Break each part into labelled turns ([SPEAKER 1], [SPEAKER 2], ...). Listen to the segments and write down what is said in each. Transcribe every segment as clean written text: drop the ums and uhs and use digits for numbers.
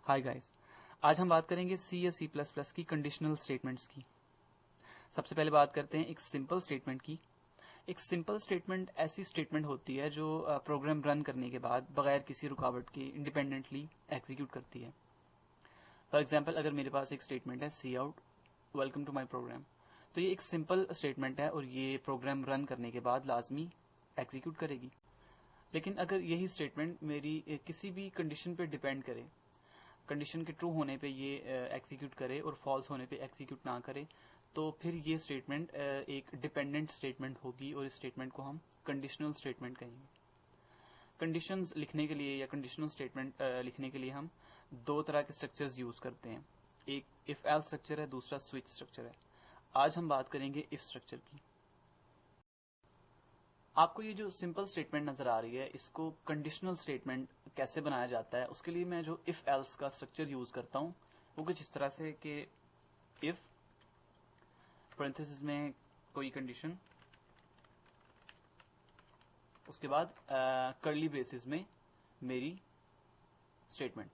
[SPEAKER 1] Hi guys, आज हम बात करेंगे सी या सी प्लस प्लस की कंडीशनल स्टेटमेंट्स की। सबसे पहले बात करते हैं एक सिंपल स्टेटमेंट की। एक सिंपल स्टेटमेंट ऐसी स्टेटमेंट होती है जो प्रोग्राम रन करने के बाद बगैर किसी रुकावट के इंडिपेंडेंटली एग्जीक्यूट करती है। फॉर एग्जांपल, अगर मेरे पास एक स्टेटमेंट है see out welcome to my program, तो ये एक सिंपल स्टेटमेंट है और ये प्रोग्राम रन करने के बाद लाजमी एग्जीक्यूट करेगी। लेकिन अगर यही स्टेटमेंट मेरी किसी भी कंडीशन पे डिपेंड करे, कंडीशन के ट्रू होने पे ये एग्जीक्यूट करे और फॉल्स होने पे एग्जीक्यूट ना करे, तो फिर ये स्टेटमेंट एक डिपेंडेंट स्टेटमेंट होगी और इस स्टेटमेंट को हम कंडीशनल स्टेटमेंट कहेंगे। कंडीशंस लिखने के लिए या कंडीशनल स्टेटमेंट लिखने के लिए हम दो तरह के स्ट्रक्चर्स यूज करते हैं। एक इफ एल्स स्ट्रक्चर है, दूसरा स्विच स्ट्रक्चर है। आज हम बात करेंगे इफ स्ट्रक्चर की। आपको ये जो सिंपल स्टेटमेंट नजर आ रही है, इसको कंडीशनल स्टेटमेंट कैसे बनाया जाता है, उसके लिए मैं जो इफ एल्स का स्ट्रक्चर यूज करता हूँ वो कुछ इस तरह से कि इफ पैरेंथेसिस में कोई कंडीशन, उसके बाद कर्ली ब्रेसेस में मेरी स्टेटमेंट।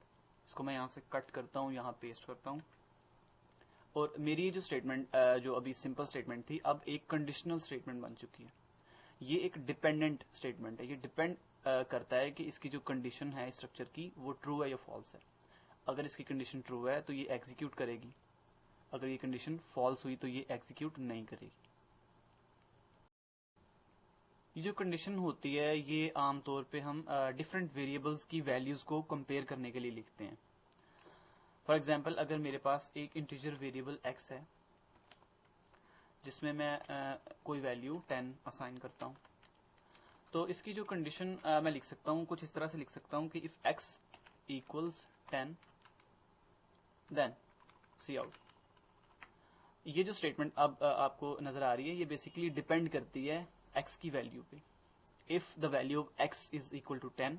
[SPEAKER 1] इसको मैं यहाँ से कट करता हूँ, यहाँ पेस्ट करता हूँ और मेरी ये जो स्टेटमेंट जो अभी सिंपल स्टेटमेंट थी, अब एक कंडीशनल स्टेटमेंट बन चुकी है। ये एक डिपेंडेंट स्टेटमेंट है। ये डिपेंड करता है कि इसकी जो कंडीशन है स्ट्रक्चर की वो ट्रू है या फॉल्स है। अगर इसकी कंडीशन ट्रू है तो ये एग्जीक्यूट करेगी, अगर ये कंडीशन फॉल्स हुई तो ये एग्जीक्यूट नहीं करेगी। ये जो कंडीशन होती है ये आमतौर पे हम डिफरेंट वेरिएबल्स की वैल्यूज को कंपेयर करने के लिए लिखते हैं। फॉर एग्जाम्पल, अगर मेरे पास एक इंटीजर वेरिएबल x है जिसमें मैं कोई वैल्यू 10 असाइन करता हूँ, तो इसकी जो कंडीशन मैं लिख सकता हूँ, कुछ इस तरह से लिख सकता हूँ कि if x equals 10 then cout. ये जो स्टेटमेंट अब आपको नजर आ रही है, ये बेसिकली डिपेंड करती है x की वैल्यू पे। If the value of x is equal to 10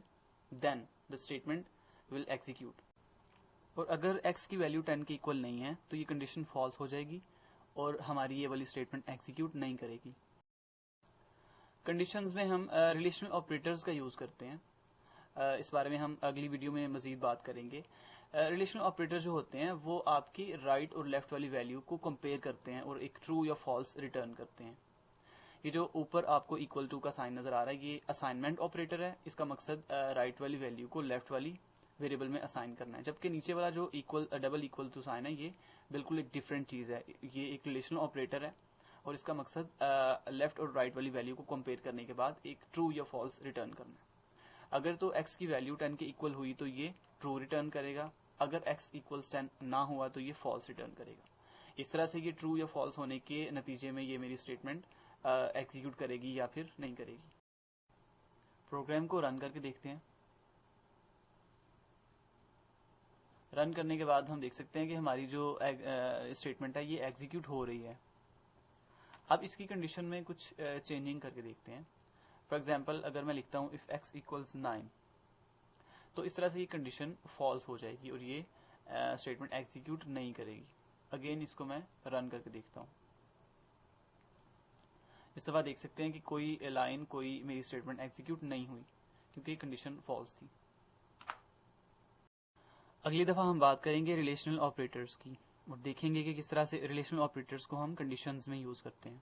[SPEAKER 1] then the statement will execute. और अगर x की वैल्यू 10 के इक्वल नहीं है तो ये कंडीशन फॉल्स हो जाएगी और हमारी ये वाली स्टेटमेंट एग्जीक्यूट नहीं करेगी। कंडीशंस में हम रिलेशनल ऑपरेटर्स का यूज करते हैं। इस बारे में हम अगली वीडियो में मजीद बात करेंगे। रिलेशनल ऑपरेटर जो होते हैं वो आपकी राइट और लेफ्ट वाली वैल्यू को कंपेयर करते हैं और एक ट्रू या फॉल्स रिटर्न करते हैं। ये जो ऊपर आपको इक्वल टू का साइन नजर आ रहा है, ये असाइनमेंट ऑपरेटर है। इसका मकसद राइट वाली वैल्यू को लेफ्ट वाली वेरिएबल में असाइन करना है, जबकि नीचे वाला जो equal double equal to sign है ये बिल्कुल एक डिफरेंट चीज है। ये एक रिलेशनल ऑपरेटर है और इसका मकसद लेफ्ट और राइट वाली वैल्यू को कंपेयर करने के बाद एक ट्रू या फॉल्स रिटर्न करना है। अगर तो x की वैल्यू 10 के इक्वल हुई तो ये ट्रू रिटर्न करेगा, अगर x इक्वल्स 10 ना हुआ तो ये फॉल्स रिटर्न करेगा। इस तरह से ये ट्रू या फॉल्स होने के नतीजे में ये मेरी स्टेटमेंट एग्जीक्यूट करेगी या फिर नहीं करेगी। प्रोग्राम को रन करके देखते हैं। रन करने के बाद हम देख सकते हैं कि हमारी जो स्टेटमेंट है ये एग्जीक्यूट हो रही है। अब इसकी कंडीशन में कुछ चेंजिंग करके देखते हैं। फॉर एग्जाम्पल, अगर मैं लिखता हूँ इफ x इक्वल्स 9, तो इस तरह से ये कंडीशन फॉल्स हो जाएगी और ये स्टेटमेंट एग्जीक्यूट नहीं करेगी। अगेन इसको मैं रन करके देखता हूँ। इस दफा देख सकते हैं कि कोई लाइन, कोई मेरी स्टेटमेंट एग्जीक्यूट नहीं हुई क्योंकि कंडीशन फॉल्स थी। अगली दफा हम बात करेंगे रिलेशनल ऑपरेटर्स की और देखेंगे कि किस तरह से रिलेशनल ऑपरेटर्स को हम कंडीशंस में यूज करते हैं।